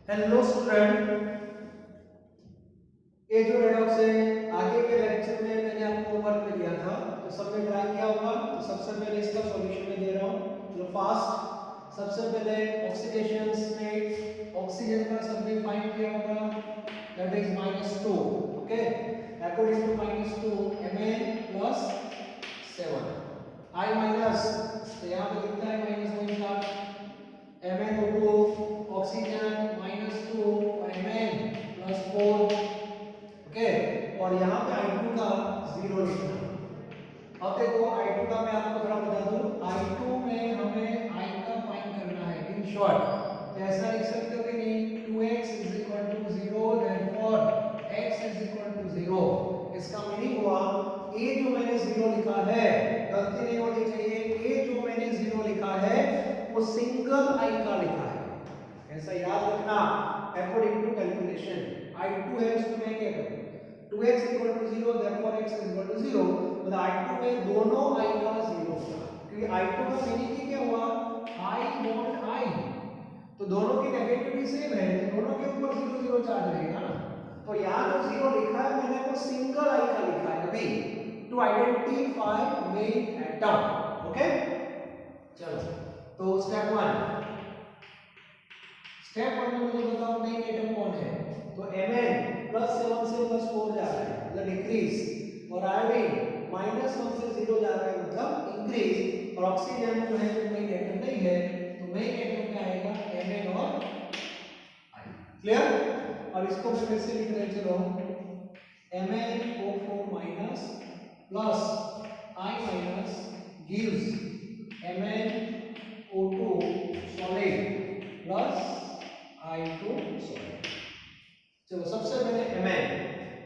Hello student, ये जो redox है आगे के लेक्चर में मैंने आपको होमवर्क में दिया था, तो सबने ट्राई किया होगा। तो सबसे पहले इसका सॉल्यूशन में दे रहा हूँ, चलो फास्ट। सबसे पहले ऑक्सीडेशन स्टेट, ऑक्सीजन का सबने फाइंड किया होगा, that is -2। Okay, according to -2 Mn + 7 I minus, तो यहाँ पे लिखता है -1 का MnO2 ऑक्सीजन -2 और Mn +4। ओके, और यहाँ पे I2 का 0 लिखना है। अब देखो I2 का मैं आपको थोड़ा बता दूं, I2 में हमें I का फाइंड करना है। इन शॉर्ट तो ऐसा लिख सकते हो कि नहीं, 2x = 0 देयरफॉर x = 0। इसका मीनिंग हुआ a जो मैंने 0 लिखा है, गलती नहीं होनी चाहिए, a जो मैंने 0 लिखा है वो सिंगल I का लिखा है। ऐसा याद रखना, अकॉर्डिंग टू कैलकुलेशन I2 है, उसको मैं क्या करूं, 2x = 0 देयरफॉर x = 0, मतलब I2 में दोनों I का 0 होगा, क्योंकि I2 का मीनिंग ही क्या हुआ, I बॉन्ड I, तो दोनों की नेगेटिविटी सेम है, तो दोनों के ऊपर 0 0 चार्ज रहेगा ना। तो यहाँ जो 0 लिखा है मैंने वो सिंगल I का लिखा है अभी, to identify main atom. Okay, चलो तो स्टेप 1 में मुझे बताओ मेन एटम कौन है, तो Mn +7 से +4 जा रहा है मतलब डिक्रीज, और आयोडीन -1 से 0 जा रहा है मतलब इंक्रीज, और ऑक्सीजन जो है वो मेन एटम नहीं है, तो मेन एटम में आएगा Mn और I। क्लियर? अब इसको मैं फिर से लिख रहे हैं, चलो MnO4- plus I- gives MnO2 solid plus I2 solid। चलो सबसे पहले Mn,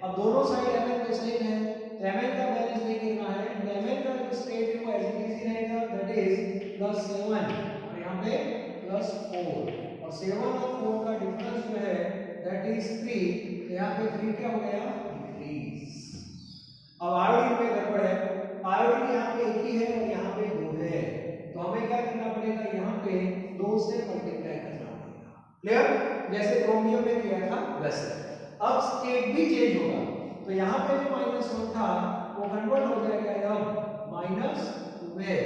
अब दोनों साइड Mn तो सेम है, तो Mn का बैलेंस नहीं करना है, तो Mn का जो स्टेट है वो ऐसे इजी रहेगा, दैट इज +7 और यहाँ पे +4, और 7 और 4 का डिफरेंस जो है दैट इज 3, तो यहाँ पे 3 क्या हो गया, डिक्रीज। अब आयोडीन में गड़बड़ है, आयोडीन यहाँ पे एक ही है और यहाँ पे 2 है, तो हमें क्या करना पड़ेगा, यहाँ पे 2 से मल्टीप्लाई करना पड़ेगा। क्लियर? जैसे क्रोमियम में किया था वैसे। अब स्टेट भी चेंज होगा, तो यहाँ पे जो -1 था वो कन्वर्ट हो जाएगा अब -2 में,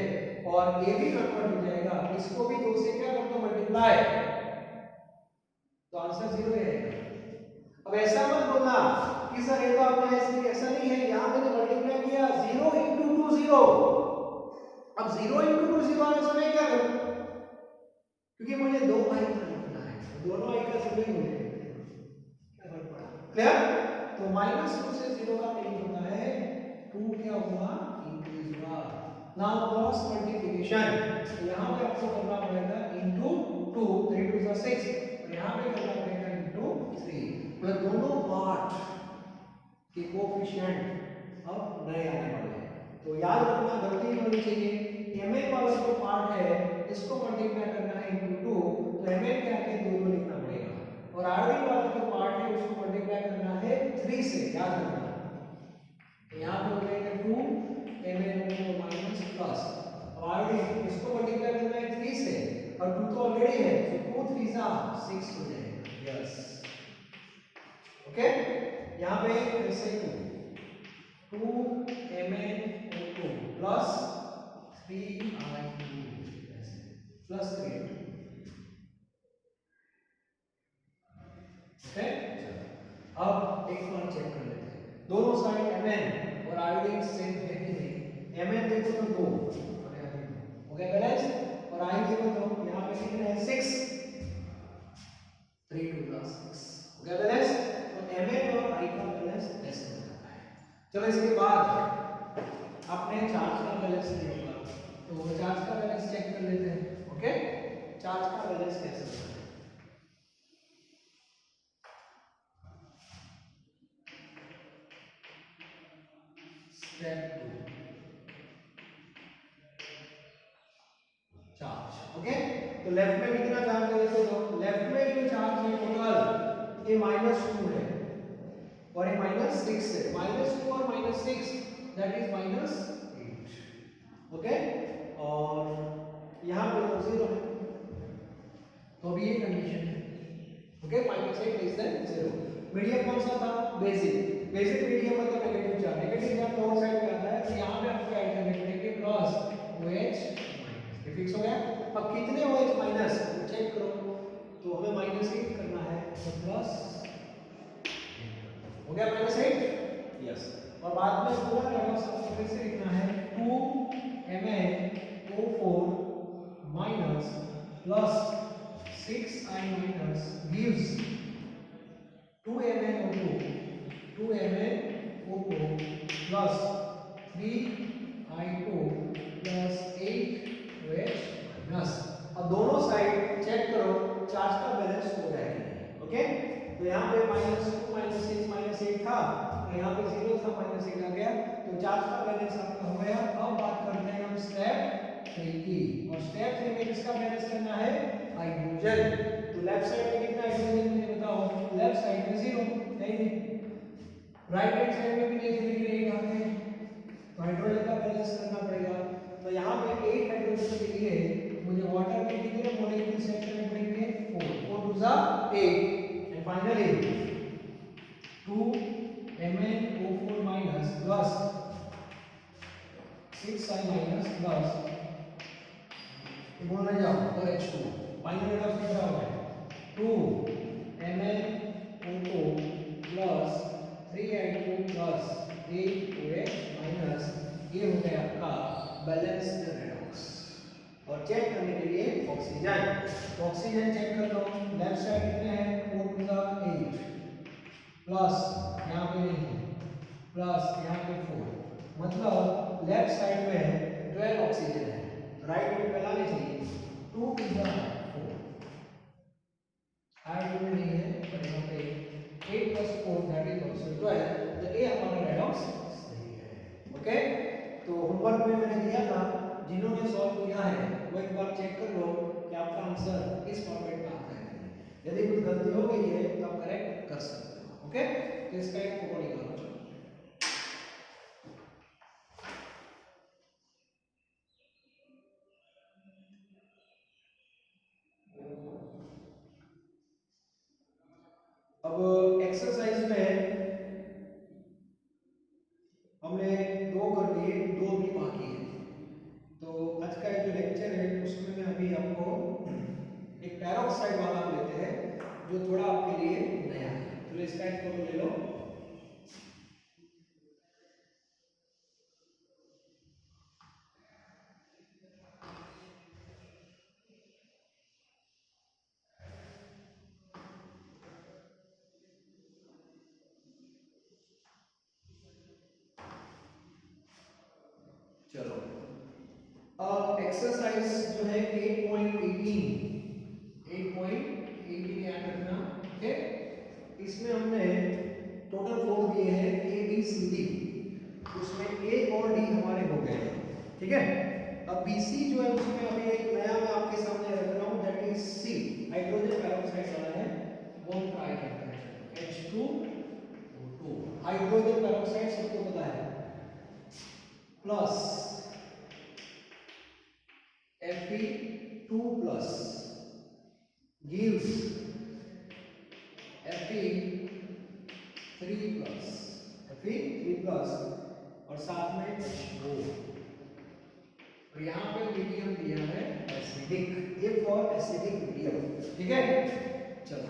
और ये भी कन्वर्ट हो जाएगा, इसको भी 2 से क्या कर दो, मल्टीप्लाई, तो आंसर 0 ही रहेगा। अब ऐसा मत बोलना कि सर ये तो आपने ऐसा नहीं है, यहाँ मैंने मल्टीप्लाई किया 0 × 2 0, अब 0 × 2 0 आने से मैं क्या करूं, क्योंकि मुझे 2 I का लिखना है, दोनों I का 0 ही हो जाएगा, क्या फर्क पड़ा। क्लियर? तो -2 से 0 का मीनिंग होता है 2 क्या हुआ, इंक्रीज हुआ। नाउ क्रॉस मल्टीप्लिकेशन, तो यहाँ पे आपको करना पड़ेगा * 2, 3 2 6, और यहाँ पे करना पड़ेगा * 3, मतलब दोनों पार्ट के कोएफिशिएंट अब नए आने वाले हैं, तो याद रखना, गलती नहीं होनी चाहिए। Mn वाला जो पार्ट है इसको मल्टीप्लाई करना है * 2, तो Mn के आगे 2 2 लिखना पड़ेगा, और आयोडीन वाला जो पार्ट है उसको मल्टीप्लाई करना है 3 से, याद रखना। तो यहाँ पे हो जाएगा 2 MnO2 प्लस, अब आयोडीन इसको मल्टीप्लाई करना है 3 से, और 2 तो ऑलरेडी है, तो 2 3 6 हो जाएगा। यस, ओके, यहाँ पे फिर से 2 MnO2 plus 3I2 plus 3I2। Okay, अब एक बार चेक कर लेते हैं, दोनों साइड Mn और आयोडीन सेम है कि नहीं। Mn देखो तो 2 और यहाँ पे 2 हो गया बैलेंस, और I देखो तो यहाँ पे कितना है 6, 3 2 6 हो गया बैलेंस, तो Mn और I का बैलेंस ऐसे हो जाता है। चलो इसके बाद अपने चार्ज का बैलेंस नहीं होगा, तो चार्ज का बैलेंस चेक कर लेते हैं। ओके, चार्ज का बैलेंस कैसे होता है, स्टेप 2 चार्ज। ओके, तो लेफ्ट में कितना चार्ज है, तो लेफ्ट में जो चार्ज है टोटल ये -2 है और ये -6 है, -2 और -6 दैट इज -8। ओके, और यहाँ पे तो 0 है, तो अभी ये कंडीशन है। Okay, -8 less than 0। मीडियम कौन सा था? बेसिक। बेसिक मीडियम मतलब negative charge. Negative charge lower side पे आता है, तो यहाँ पे आपको ऐड करने पड़ेंगे प्लस OH माइनस। ये फिक्स हो गया। अब कितने OH माइनस चेक करो, तो हमें -8 करना है, तो प्लस हो गया -8। यस। और बाद में पूरा रेडॉक्स आपको फिर से लिखना है 2MnO4 minus plus 6I minus gives 2MnO2 plus 3I2 plus 8OH minus. अब दोनों साइड चेक करो चार्ज का बैलेंस हो गया है। ओके, तो यहाँ पे -2 -6 -8 था, तो यहाँ पे 0 था, -8 आ गया, तो चार्ज का बैलेंस आपका हो गया। अब बात करते हैं हम स्टेप 3 की, और स्टेप 3 में किसका बैलेंस करना है? हाइड्रोजन। तो लेफ्ट साइड में कितना हाइड्रोजन मुझे बताओ? लेफ्ट साइड में 0 है ही नहीं, राइट हैंड साइड में भी नहीं 0 के 8 आते हैं, तो हाइड्रोजन का बैलेंस करना पड़ेगा। तो यहाँ पे 8 हाइड्रोजन के लिए मुझे वाटर के कितने मॉलिक्यूल सेट करने पड़ेंगे? 4 2 जा 8, and finally 2MnO4 minus plus 6I minus plus बोल रहे जाओ तो H2 फाइनल रेडॉक्स कितना हो गया? 2MnO2 plus 3I2 plus 8OH minus, ये हो गया आपका बैलेंस्ड रेडॉक्स। और चेक करने के लिए ऑक्सीजन, तो ऑक्सीजन चेक कर लो। लेफ्ट साइड कितने हैं? 4 2 जा 8 प्लस यहाँ पे नहीं है, प्लस यहाँ पे 4, मतलब लेफ्ट साइड में 12 ऑक्सीजन है, राइट में पहला नहीं चाहिए। 2 2 जा 4, हाइड में नहीं है, पर यहाँ पे 8 + 4 दैट इज आल्सो 12, तो ये हमारा रेडॉक्स सही है। ओके, तो होमवर्क में मैंने दिया था, जिन्होंने सॉल्व किया है वो एक बार चेक कर लो कि आपका आंसर किस फॉर्मेट में आता है। यदि कुछ गलती हो गई है तो आप करेक्ट कर सकते हो। ओके, तो इसका एक फोटो निकालो। अब एक्सरसाइज में हमने 2 कर दिए, 2 भी बाकी है। तो आज का जो लेक्चर है उसमें मैं अभी आपको एक पेरोक्साइड वाला लेते हैं जो थोड़ा आपके लिए नया है। तो इसका एक फोटो ले लो। चलो, अब एक्सरसाइज जो है 8.18 याद रखना। ओके, इसमें हमने टोटल 4 दिए हैं A B C D, उसमें A और D हमारे हो गए हैं। ठीक है, अब BC जो है उसमें अभी एक नया मैं आपके सामने रख रहा हूँ, that is C, hydrogen peroxide वाला है, वो ट्राई करते हैं। H2O2 हाइड्रोजन पेरोक्साइड सबको पता है, plus Fe2 plus gives Fe3 plus और साथ में H2O, और यहाँ पे मीडियम दिया है एसिडिक, ये फॉर एसिडिक मीडियम। ठीक है, चलो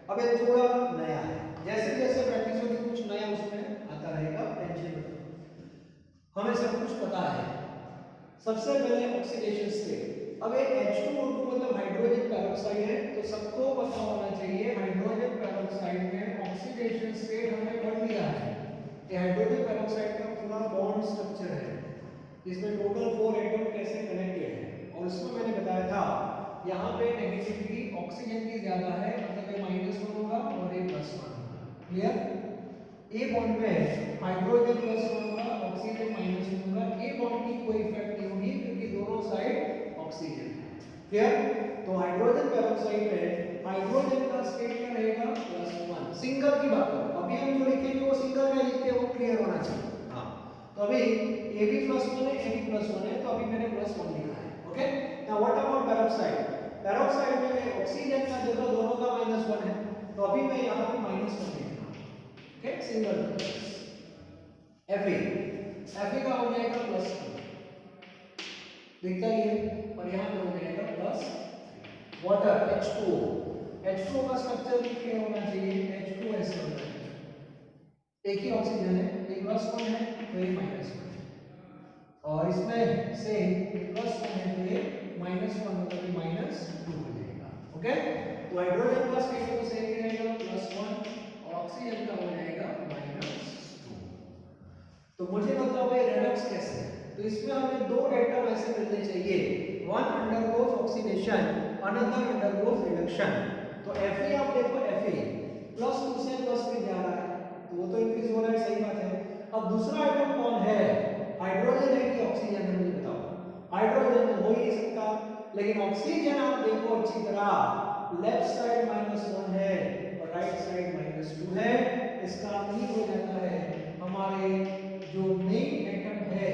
अब ये थोड़ा नया है, जैसे जैसे प्रैक्टिस होगी कुछ नया उसमें आता रहेगा, टेंशन मत लो, हमें सब कुछ पता है। सबसे पहले ऑक्सीडेशन स्टेट। अब एक H2O2 मतलब हाइड्रोजन पेरोक्साइड है, तो सबको पता होना चाहिए हाइड्रोजन पेरोक्साइड में ऑक्सीडेशन स्टेट हमने पढ़ लिया है। ये हाइड्रोजन पेरोक्साइड का पूरा बॉन्ड स्ट्रक्चर है, इसमें टोटल 4 एटम कैसे कनेक्टेड है, और उसमें मैंने बताया था यहाँ पे नेगेटिविटी ऑक्सीजन की ज्यादा है, मतलब ये -1 होगा और ये +1 होगा। क्लियर? ए बॉन्ड में हाइड्रोजन +1 होगा, ऑक्सीजन -1 होगा। ए बॉन्ड की कोई इफेक्ट नहीं होगी क्योंकि दोनों साइड ऑक्सीजन है। क्लियर? तो हाइड्रोजन पेरोक्साइड में हाइड्रोजन का स्टेट क्या रहेगा? +1। सिंगल की बात करो, अभी हम जो लिखेंगे वो सिंगल में लिखते हैं, वो क्लियर होना चाहिए। हाँ, तो अभी AB+1 है, AB+1 है, तो अभी मैंने +1 लिखा है। Okay, now what about peroxide? Peroxide में ऑक्सीजन का जगह दोनों का -1 है, तो अभी मैं यहाँ पे -1 लिखना, ओके, सिंगल Fe का हो जाएगा +2, दिखता ही है, और यहाँ पे हो जाएगा प्लस वाटर H2O का स्ट्रक्चर भी क्लियर होना चाहिए। H2S होता है, एक ही ऑक्सीजन है, एक +1 है तो एक -1 है, और इसमें से +1 है तो ये -1 मतलब कि -2 हो जाएगा, ओके। तो हाइड्रोजन का स्टेट तो सेम ही रहेगा +1, और ऑक्सीजन का हो जाएगा -2। तो मुझे मतलब है रेडॉक्स कैसे है, तो इसमें हमें दो एटम ऐसे मिलने चाहिए, one undergoes oxidation, another undergoes reduction. तो Fe आप देखो, Fe +2 से +3 जा रहा है, तो वो तो इंक्रीज हो रहा है, सही बात है। अब दूसरा आइटम कौन है, हाइड्रोजन है कि ऑक्सीजन है, मुझे बताओ। हाइड्रोजन तो हो ही नहीं सकता, लेकिन ऑक्सीजन आप देखो अच्छी तरह, लेफ्ट साइड -1 है और राइट साइड -2 है, इसका मीनिंग हो जाता है हमारे जो मेन एटम है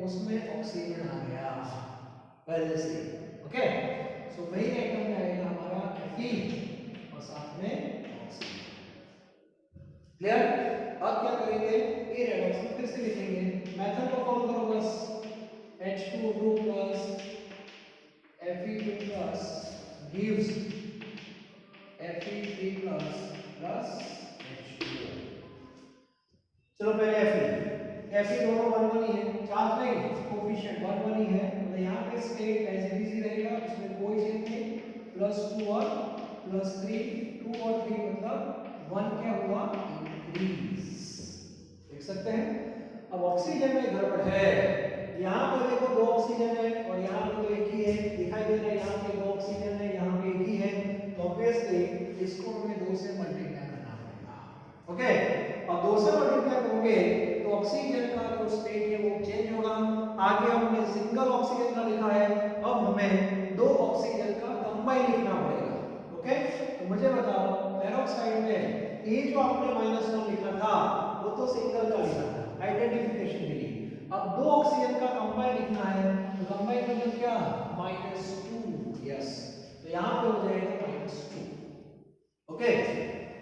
उसमें ऑक्सीजन आ गया पहले से, ओके। सो मेन एटम में आएगा हमारा Fe और साथ में ऑक्सीजन, क्लियर। अब क्या करेंगे, ये रेडॉक्स में फिर से लिखेंगे, मेथड को फॉलो करो बस, H2O2 plus Fe2 plus gives Fe3 plus H2O। चलो पहले Fe दोनों 1 1 ही है, चार्ज नहीं, कोफिशिएंट 1 1 ही है, मतलब यहाँ पे स्टेट एज इट इज रहेगा, इसमें कोई चेंज नहीं, +2 और +3, 2 और 3 मतलब 1 क्या हुआ, इंक्रीज, देख सकते हैं। अब ऑक्सीजन में गड़बड़ है, यहाँ पे देखो 2 ऑक्सीजन है और यहाँ पे तो एक ही है, दिखाई दे रहा है, यहाँ पे 2 ऑक्सीजन है, यहाँ पे एक ही है, तो ऑब्वियसली इसको हमें 2 से मल्टीप्लाई करना पड़ेगा, ओके। अब 2 से मल्टीप्लाई करोगे तो ऑक्सीजन का जो स्टेट है वो चेंज होगा। आगे हमने सिंगल ऑक्सीजन का लिखा है, अब हमें 2 ऑक्सीजन का कंबाइन लिखना पड़ेगा, ओके। तो मुझे बताओ, पेरोक्साइड में ये जो आपने -1 लिखा था वो तो सिंगल का लिखा था, आइडेंटिफिकेशन के लिए। अब 2 ऑक्सीजन का कंबाइन लिखना है, तो कंबाइन मतलब क्या, -2, यस, तो यहाँ पे हो जाएगा -2, ओके।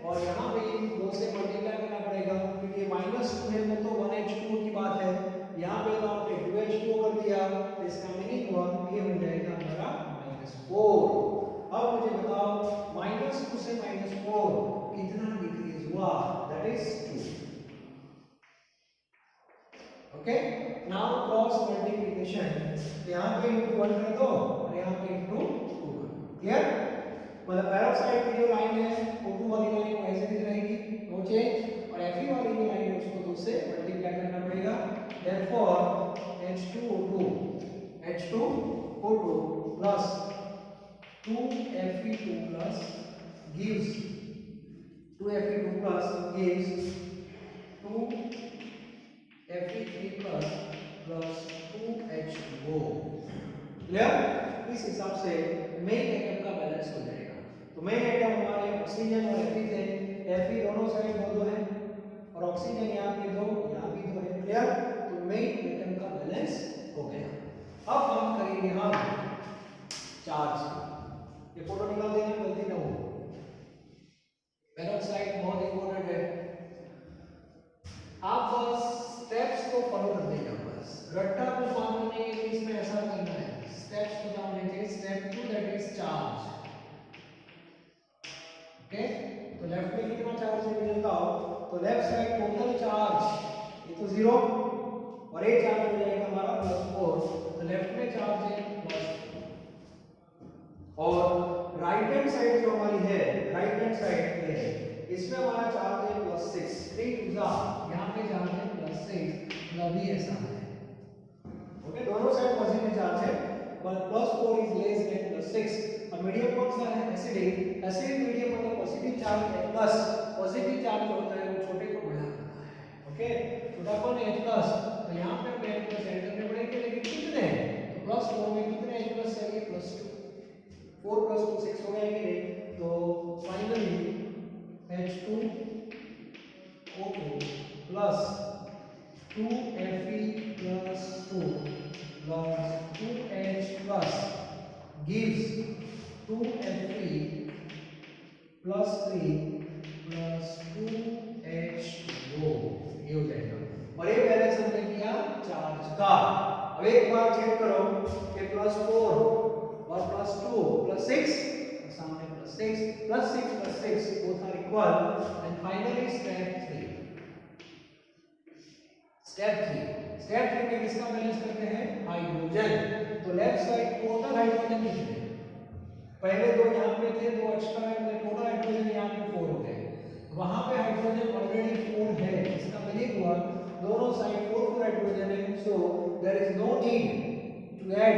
और यहाँ पे 2 से मल्टीप्लाई करना पड़ेगा, क्योंकि -2 है वो तो 1H2O की बात है, यहाँ पे तो आपने 2H2O कर दिया, तो इसका मीनिंग हुआ ये हो जाएगा हमारा -4। अब मुझे बताओ, -2 से -4 कितना डिक्रीज हुआ, that is 2, okay. Now cross multiplication, यहाँ पे * 1 कर दो और यहाँ पे * 2, क्लियर। मतलब पेरोक्साइड की जो लाइन है O2 वाली लाइन वो ऐसे ही रहेगी, नो चेंज, और Fe वाली जो लाइन है उसको 2 से मल्टीप्लाई करना पड़ेगा, therefore H2O2 plus 2Fe2 plus gives 2Fe2 plus gives 2Fe3 plus 2H2O, clear. इस हिसाब से मेन एटम का बैलेंस हो जाएगा। तो मेन एटम हमारे ऑक्सीजन और Fe थे, Fe दोनों साइड 2 है और ऑक्सीजन यहाँ पे 2, यहाँ भी 2 है, क्लियर। तो मेन एटम का बैलेंस हो गया। अब हम करेंगे हम चार्ज, ये फोटो निकाल देना, गलती ना हो, पेरोक्साइड बहुत इंपॉर्टेंट है, आप बस स्टेप्स को फॉलो कर देना, बस रट्टा को फॉलो करने के लिए इसमें ऐसा करना है, स्टेप्स को नाम लेंगे, step 2 that is charge, okay. तो लेफ्ट में कितना चार्ज है मुझे बताओ, तो लेफ्ट साइड टोटल चार्ज ये तो 0 और ये चार्ज हो जाएगा हमारा +4, तो लेफ्ट में चार्ज है +4, और राइट हैंड साइड जो हमारी है, राइट हैंड साइड है, इसमें हमारा चार्ज है +6, 3 2 यहाँ पे चार्ज है +6, मतलब भी ऐसा है, ओके। दोनों साइड पॉजिटिव चार्ज है, पर +4 इज लेस देन +6। अब मीडियम कौन सा है, एसिडिक, एसिडिक मीडियम मतलब पॉजिटिव चार्ज है प्लस, पॉजिटिव चार्ज होता है वो छोटे को बड़ा करता है, ओके। छोटा कौन है, H+, तो यहाँ पे हमने H+ ऐड करने पड़ेंगे, लेकिन कितने, तो +4 में कितने H+ चाहिए, +2, 4 + 2 6 हो गया कि नहीं, तो finally H2O2 plus 2Fe plus 2 plus 2H plus gives 2Fe plus 3 plus 2H2O, ये हो जाएगा। और ये बैलेंस हमने किया चार्ज का। अब एक बार चेक करो कि +4 और +2 +6, सामने +6 +6 both are equal, and finally step 3 में किसका बैलेंस करते हैं? हाइड्रोजन। तो लेफ्ट साइड टोटल हाइड्रोजन कितने हैं? पहले दो यहाँ पे थे, दो एक्स्ट्रा है, मतलब टोटल हाइड्रोजन यहाँ पे 4 हो गए। वहां पे हाइड्रोजन ऑलरेडी 4 है, इसका मतलब हुआ दोनों साइड 4 हाइड्रोजन है, so there is no need to add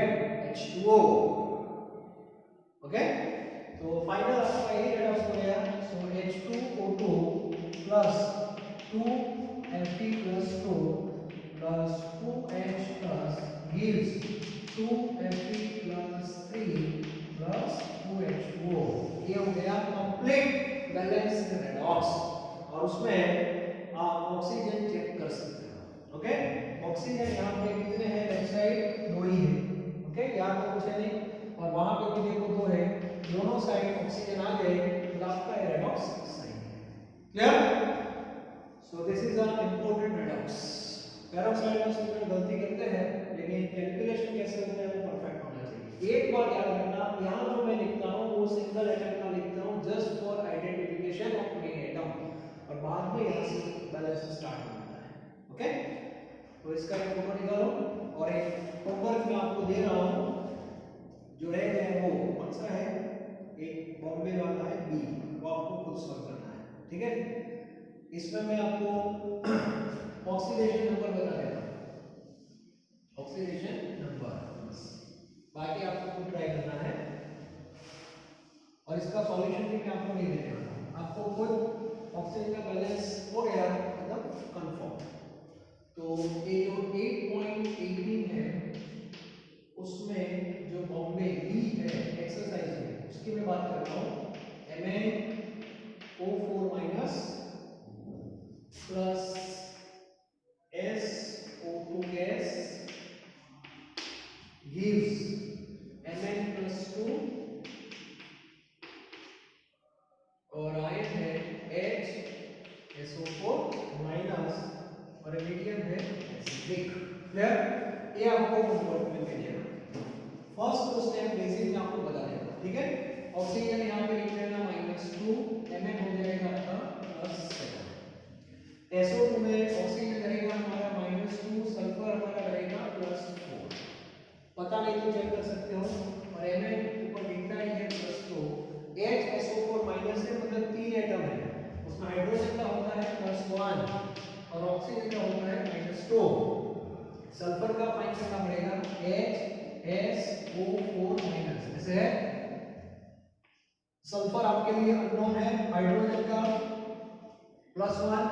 H2O। Okay, तो फाइनल आपका ये रेडॉक्स हो गया। So H2O2 plus 2Fe+2 plus 2H plus gives 2Fe+3 plus 2H2O। ये हो गया कंप्लीट बैलेंस्ड रेडॉक्स, और उसमें आप ऑक्सीजन चेक कर सकते हो। ओके, ऑक्सीजन यहाँ पे कितने हैं? लेफ्ट साइड 2 ही है। ओके, यहाँ पे कुछ है नहीं, और वहां पे भी देखो 2 है, दोनों साइड ऑक्सीजन आ गए, तो आपका रेडॉक्स सही है। Clear? So this is a important redox. Peroxide में स्टूडेंट गलती करते हैं, लेकिन कैलकुलेशन कैसे होता है वो परफेक्ट होना चाहिए। एक बार याद रखना, यहाँ जो मैं लिखता हूँ वो सिंगल एटम का लिखता हूँ, just for identification of main atom, और बाद में यहाँ से बैलेंस स्टार्ट होता है। ओके, तो इसका एक फोटो निकालो, और एक होमवर्क मैं आपको दे रहा हूँ, जो रह गए वो कौन सा है? एक बॉम्बे वाला है बी, वो आपको खुद सॉल्व करना है। ठीक है, इसमें मैं आपको ऑक्सीडेशन नंबर बता देता हूं, ऑक्सीडेशन नंबर, बाकी आपको खुद ट्राई करना है, और इसका सॉल्यूशन भी मैं आपको नहीं देने वाला, आपको खुद ऑक्सीजन का बैलेंस हो गया मतलब कंफर्म। तो ये जो 8.18 है, उसमें जो बॉम्बे बी है एक्सरसाइज में, उसकी मैं बात करता हूँ। MnO4- plus SO2 gas gives Mn+2, और आयन है HSO4- और मीडियम है एसिडिक। क्लियर? ये आपको होमवर्क में मिलेगा। फर्स्ट तो स्टेप बेसिक में आपको बता देगा। ठीक है, ऑक्सीजन यहाँ पे लिख लेना -2, Mn हो जाएगा आपका +7, SO2 में ऑक्सीजन रहेगा हमारा -2, सल्फर हमारा रहेगा +4, पता नहीं तो चेक कर सकते हो, और Mn ऊपर लिखना ही है +2, HSO4- से मतलब 3 एटम है, उसमें हाइड्रोजन का होता है +1 और ऑक्सीजन का होता है -2, सल्फर का फाइंड करना पड़ेगा HSO4- ऐसे है। सल्फर आपके लिए अननोन है, हाइड्रोजन का +1,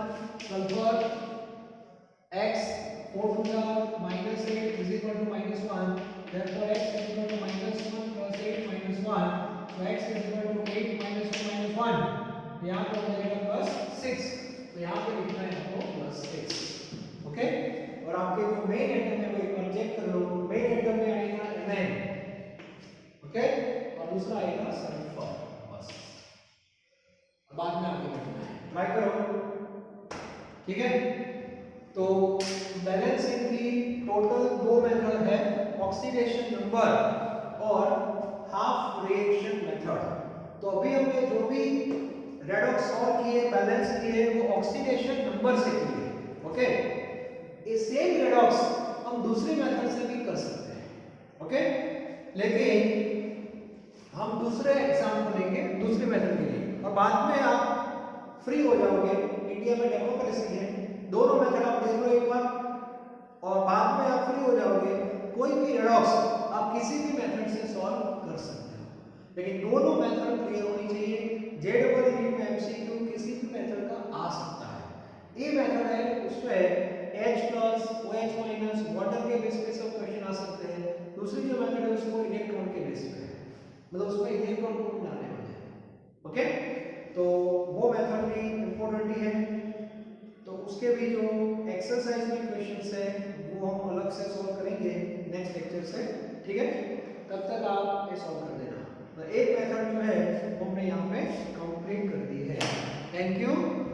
sulphur x 4 to the -8 is equal to -1, therefore x is equal to -1 plus 8 minus 1, so x is equal to 8 minus 2 minus 1, यहाँ पे हो जाएगा +6, तो यहाँ पे लिखना है आपको +6। ओके, और आपके जो मेन एटम है वो एक बार चेक कर लो, मेन एटम में आएगा Mn, ओके, और दूसरा आएगा सल्फर, बस बाद में आगे बढ़ना है, ट्राई करो। ठीक है, तो बैलेंसिंग की टोटल 2 मेथड है, ऑक्सीडेशन नंबर और हाफ रिएक्शन मेथड। तो अभी हमने जो भी रेडॉक्स सॉल्व किए, बैलेंस किए, वो ऑक्सीडेशन नंबर से किए। ओके, ये सेम रेडॉक्स हम दूसरी मेथड से भी कर सकते हैं। ओके, लेकिन हम दूसरे एग्जाम्पल लेंगे दूसरी मेथड के लिए, और बाद में आप फ्री हो जाओगे। इंडिया में डेमोक्रेसी है, दोनों मेथड आप देख लो एक बार, और बाद में आप फ्री हो जाओगे। कोई भी रेडॉक्स आप किसी भी मेथड से सॉल्व कर सकते हो, लेकिन दोनों मेथड क्लियर होनी चाहिए। जेडबल नीट में एमसीक्यू किसी भी मेथड का आ सकता है। ये मेथड है, उसमें H+ OH- वाटर के बेस पे सब क्वेश्चन आ सकते हैं। दूसरी जो मेथड है उसको इलेक्ट्रॉन के बेस पे है, मतलब उसमें इलेक्ट्रॉन को डालने वाले हैं। ओके, तो वो मेथड भी इंपॉर्टेंट ही है, तो उसके भी जो एक्सरसाइज में क्वेश्चंस है वो हम अलग से सॉल्व करेंगे नेक्स्ट लेक्चर से। ठीक है, तब तक आप ये सॉल्व कर देना। तो एक मेथड जो है वो हमने यहाँ पे कंप्लीट कर दी है। Thank you.